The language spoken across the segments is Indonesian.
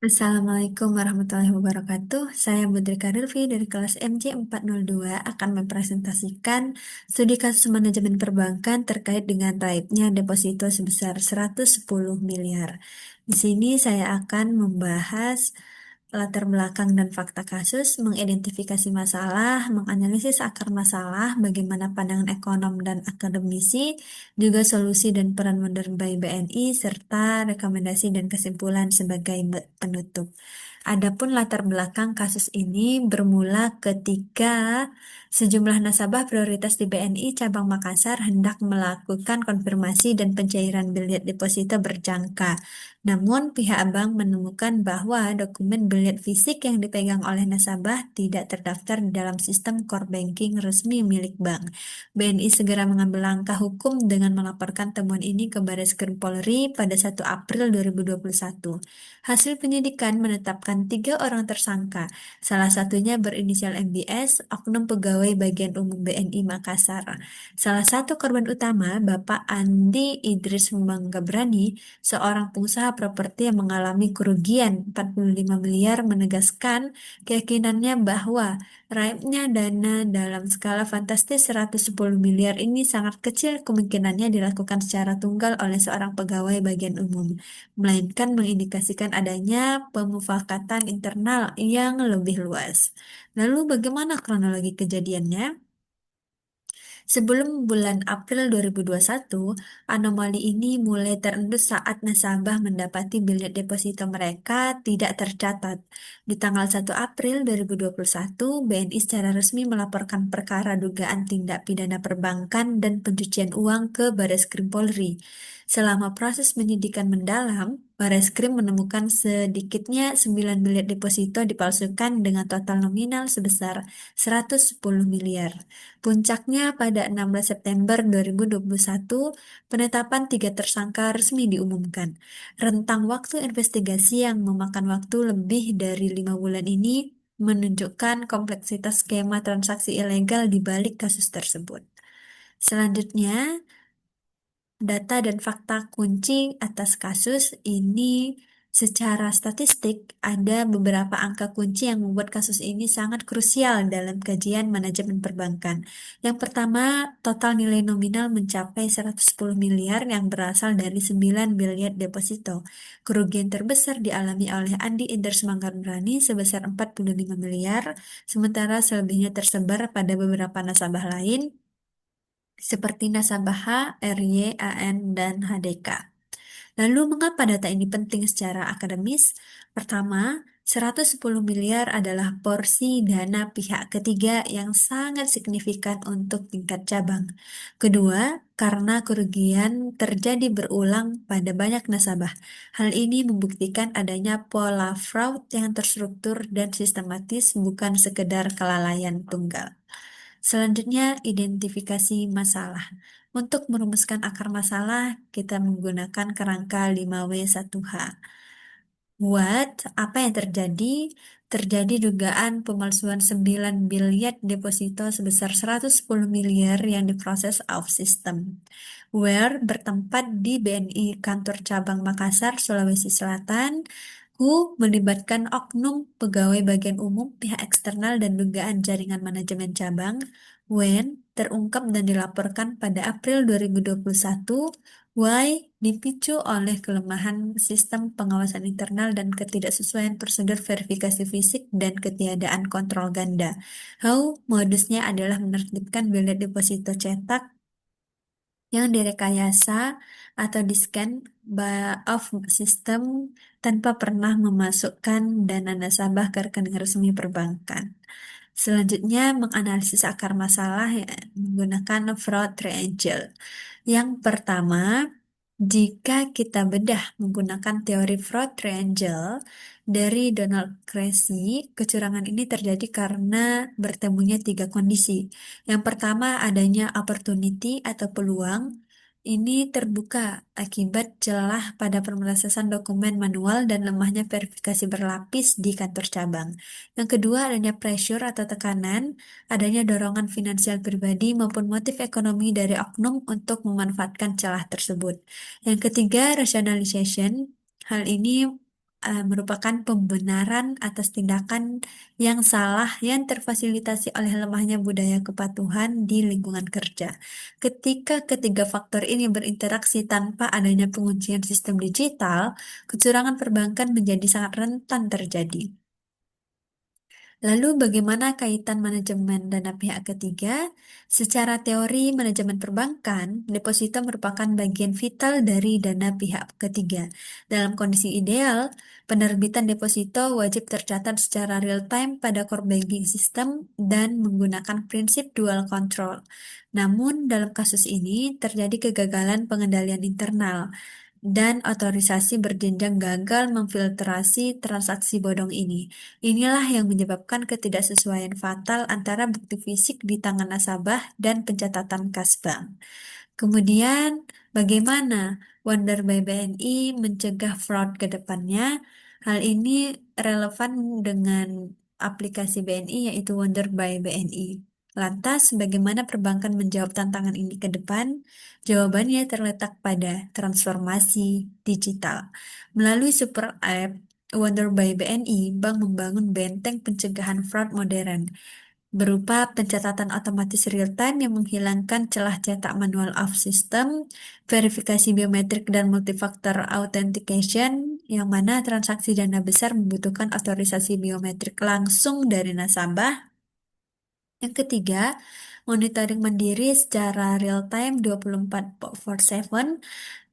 Assalamualaikum warahmatullahi wabarakatuh. Saya Budri Karilvi dari kelas MC 402 akan mempresentasikan studi kasus manajemen perbankan terkait dengan raibnya deposito sebesar 110 miliar. Di sini saya akan membahas latar belakang dan fakta kasus, mengidentifikasi masalah, menganalisis akar masalah, bagaimana pandangan ekonom dan akademisi, juga solusi dan peran modern by BNI, serta rekomendasi dan kesimpulan sebagai penutup. Adapun latar belakang kasus ini bermula ketika sejumlah nasabah prioritas di BNI cabang Makassar hendak melakukan konfirmasi dan pencairan biliet deposito berjangka. Namun, pihak bank menemukan bahwa dokumen biliet fisik yang dipegang oleh nasabah tidak terdaftar di dalam sistem core banking resmi milik bank. BNI segera mengambil langkah hukum dengan melaporkan temuan ini ke Bareskrim Polri pada 1 April 2021. Hasil penyidikan menetapkan 3 orang tersangka, salah satunya berinisial MBS, oknum pegawai bagian umum BNI Makassar. Salah satu korban utama, Bapak Andi Idris Manggabrani, seorang pengusaha properti yang mengalami kerugian 45 miliar, menegaskan keyakinannya bahwa raibnya dana dalam skala fantastis 110 miliar ini sangat kecil kemungkinannya dilakukan secara tunggal oleh seorang pegawai bagian umum, melainkan mengindikasikan adanya pemufakatan internal yang lebih luas. Lalu bagaimana kronologi kejadiannya? Sebelum bulan April 2021, anomali ini mulai terendus saat nasabah mendapati biliet deposito mereka tidak tercatat. Di tanggal 1 April 2021, BNI secara resmi melaporkan perkara dugaan tindak pidana perbankan dan pencucian uang ke Bareskrim Polri. Selama proses penyidikan mendalam, Bareskrim menemukan sedikitnya 9 biliet deposito dipalsukan dengan total nominal sebesar 110 miliar. Puncaknya pada 16 September 2021, penetapan 3 tersangka resmi diumumkan. Rentang waktu investigasi yang memakan waktu lebih dari 5 bulan ini menunjukkan kompleksitas skema transaksi ilegal di balik kasus tersebut. Selanjutnya, data dan fakta kunci atas kasus ini secara statistik ada beberapa angka kunci yang membuat kasus ini sangat krusial dalam kajian manajemen perbankan. Yang pertama, total nilai nominal mencapai 110 miliar yang berasal dari 9 biliar deposito. Kerugian terbesar dialami oleh Andi Idris Manggabrani sebesar 45 miliar, sementara selebihnya tersebar pada beberapa nasabah lain seperti nasabah H, RY, AN, dan HDK. Lalu, mengapa data ini penting secara akademis? Pertama, 110 miliar adalah porsi dana pihak ketiga yang sangat signifikan untuk tingkat cabang. Kedua, karena kerugian terjadi berulang pada banyak nasabah. Hal ini membuktikan adanya pola fraud yang terstruktur dan sistematis, bukan sekedar kelalaian tunggal. Selanjutnya, identifikasi masalah. Untuk merumuskan akar masalah, kita menggunakan kerangka 5W1H. Apa yang terjadi? Terjadi dugaan pemalsuan 9 biliar deposito sebesar 110 miliar yang diproses off system. Where bertempat di BNI Kantor Cabang Makassar, Sulawesi Selatan. Who melibatkan oknum pegawai bagian umum, pihak eksternal, dan dugaan jaringan manajemen cabang. When terungkap dan dilaporkan pada April 2021. Why dipicu oleh kelemahan sistem pengawasan internal dan ketidaksesuaian prosedur verifikasi fisik dan ketiadaan kontrol ganda. How modusnya adalah menertibkan biliet deposito cetak yang direkayasa atau di-scan off system tanpa pernah memasukkan dana nasabah ke rekening resmi perbankan. Selanjutnya, menganalisis akar masalah ya, menggunakan fraud triangle. Yang pertama, jika kita bedah menggunakan teori fraud triangle dari Donald Creasy, kecurangan ini terjadi karena bertemunya 3 kondisi. Yang pertama, adanya opportunity atau peluang. Ini terbuka akibat celah pada pemrosesan dokumen manual dan lemahnya verifikasi berlapis di kantor cabang. Yang kedua, adanya pressure atau tekanan, adanya dorongan finansial pribadi maupun motif ekonomi dari oknum untuk memanfaatkan celah tersebut. Yang ketiga, rationalization. Hal ini merupakan pembenaran atas tindakan yang salah yang terfasilitasi oleh lemahnya budaya kepatuhan di lingkungan kerja. Ketika ketiga faktor ini berinteraksi tanpa adanya penguncian sistem digital, kecurangan perbankan menjadi sangat rentan terjadi. Lalu bagaimana kaitan manajemen dana pihak ketiga? Secara teori manajemen perbankan, deposito merupakan bagian vital dari dana pihak ketiga. Dalam kondisi ideal, penerbitan deposito wajib tercatat secara real time pada core banking system dan menggunakan prinsip dual control. Namun dalam kasus ini terjadi kegagalan pengendalian internal dan otorisasi berjenjang gagal memfiltrasi transaksi bodong ini. Inilah yang menyebabkan ketidaksesuaian fatal antara bukti fisik di tangan nasabah dan pencatatan kas bank. Kemudian, bagaimana Wonder by BNI mencegah fraud ke depannya? Hal ini relevan dengan aplikasi BNI yaitu Wonder by BNI. Lantas, bagaimana perbankan menjawab tantangan ini ke depan? Jawabannya terletak pada transformasi digital. Melalui super app Wonder by BNI, bank membangun benteng pencegahan fraud modern berupa pencatatan otomatis real-time yang menghilangkan celah cetak manual off system, verifikasi biometrik dan multifaktor authentication, yang mana transaksi dana besar membutuhkan otorisasi biometrik langsung dari nasabah. Yang ketiga, monitoring mandiri secara real-time 24/7.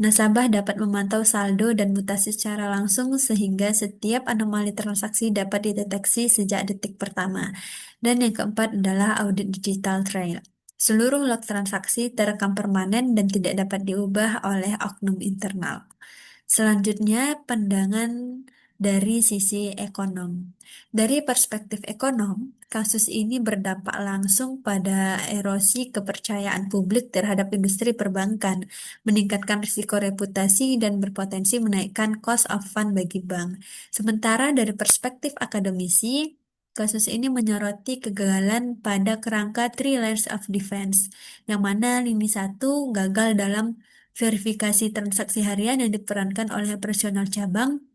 Nasabah dapat memantau saldo dan mutasi secara langsung sehingga setiap anomali transaksi dapat dideteksi sejak detik pertama. Dan yang keempat adalah audit digital trail. Seluruh log transaksi terekam permanen dan tidak dapat diubah oleh oknum internal. Selanjutnya, pandangan dari sisi ekonom. Dari perspektif ekonom, kasus ini berdampak langsung pada erosi kepercayaan publik terhadap industri perbankan, meningkatkan risiko reputasi dan berpotensi menaikkan cost of fund bagi bank. Sementara dari perspektif akademisi, kasus ini menyoroti kegagalan pada kerangka Three Layers of Defense, yang mana lini satu gagal dalam verifikasi transaksi harian yang diperankan oleh operasional cabang.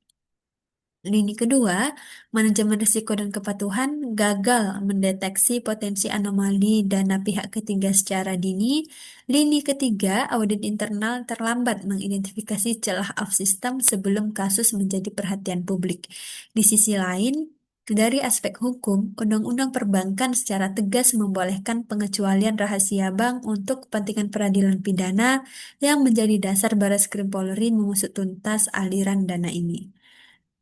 Lini kedua, manajemen risiko dan kepatuhan gagal mendeteksi potensi anomali dana pihak ketiga secara dini. Lini ketiga, audit internal terlambat mengidentifikasi celah off system sebelum kasus menjadi perhatian publik. Di sisi lain, dari aspek hukum, Undang-Undang Perbankan secara tegas membolehkan pengecualian rahasia bank untuk kepentingan peradilan pidana yang menjadi dasar Bareskrim Polri mengusut tuntas aliran dana ini.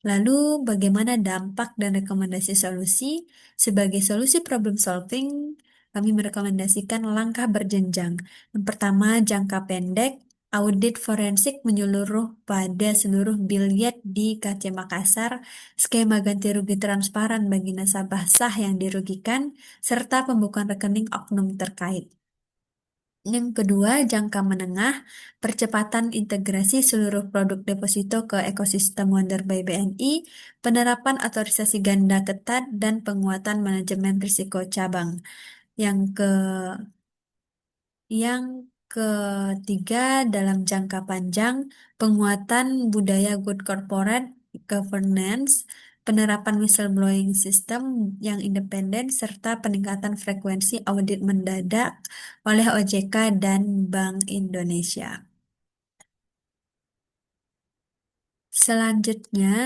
Lalu, bagaimana dampak dan rekomendasi solusi? Sebagai solusi problem solving, kami merekomendasikan langkah berjenjang. Yang pertama, jangka pendek, audit forensik menyeluruh pada seluruh biliet di KC Makassar, skema ganti rugi transparan bagi nasabah sah yang dirugikan, serta pembukaan rekening oknum terkait. Yang kedua, jangka menengah, percepatan integrasi seluruh produk deposito ke ekosistem Wonder by BNI, penerapan otorisasi ganda ketat, dan penguatan manajemen risiko cabang. Yang ke yang ketiga, dalam jangka panjang, penguatan budaya good corporate governance, penerapan whistleblowing system yang independen, serta peningkatan frekuensi audit mendadak oleh OJK dan Bank Indonesia. Selanjutnya,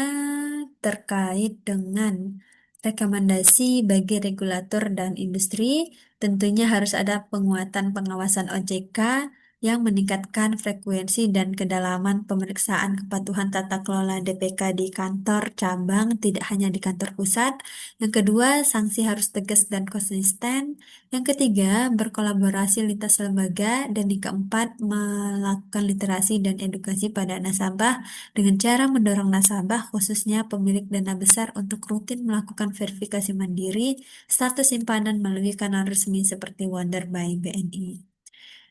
terkait dengan rekomendasi bagi regulator dan industri, tentunya harus ada penguatan pengawasan OJK yang meningkatkan frekuensi dan kedalaman pemeriksaan kepatuhan tata kelola DPK di kantor cabang, tidak hanya di kantor pusat. Yang kedua, sanksi harus tegas dan konsisten. Yang ketiga, berkolaborasi lintas lembaga. Dan yang keempat, melakukan literasi dan edukasi pada nasabah dengan cara mendorong nasabah, khususnya pemilik dana besar, untuk rutin melakukan verifikasi mandiri status simpanan melalui kanal resmi seperti Wonder by BNI.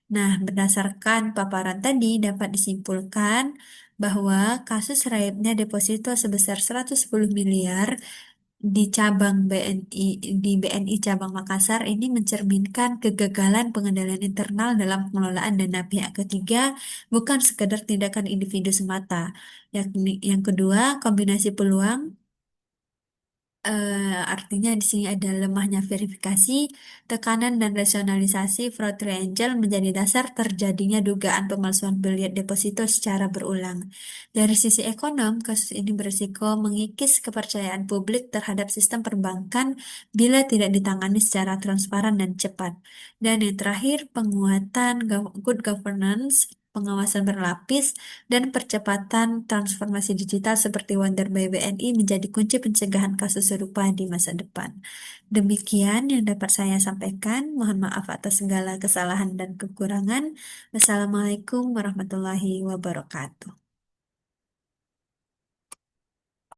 Nah, berdasarkan paparan tadi dapat disimpulkan bahwa kasus raibnya deposito sebesar 110 miliar di cabang BNI di BNI cabang Makassar ini mencerminkan kegagalan pengendalian internal dalam pengelolaan dana pihak ketiga, bukan sekedar tindakan individu semata. Yang kedua, kombinasi peluang. Artinya di sini ada lemahnya verifikasi, tekanan dan rasionalisasi fraud triangle menjadi dasar terjadinya dugaan pemalsuan bilet deposito secara berulang. Dari sisi ekonom, kasus ini berisiko mengikis kepercayaan publik terhadap sistem perbankan bila tidak ditangani secara transparan dan cepat. Dan yang terakhir, penguatan good governance, pengawasan berlapis, dan percepatan transformasi digital seperti Wonder by BNI menjadi kunci pencegahan kasus serupa di masa depan. Demikian yang dapat saya sampaikan. Mohon maaf atas segala kesalahan dan kekurangan. Wassalamualaikum warahmatullahi wabarakatuh.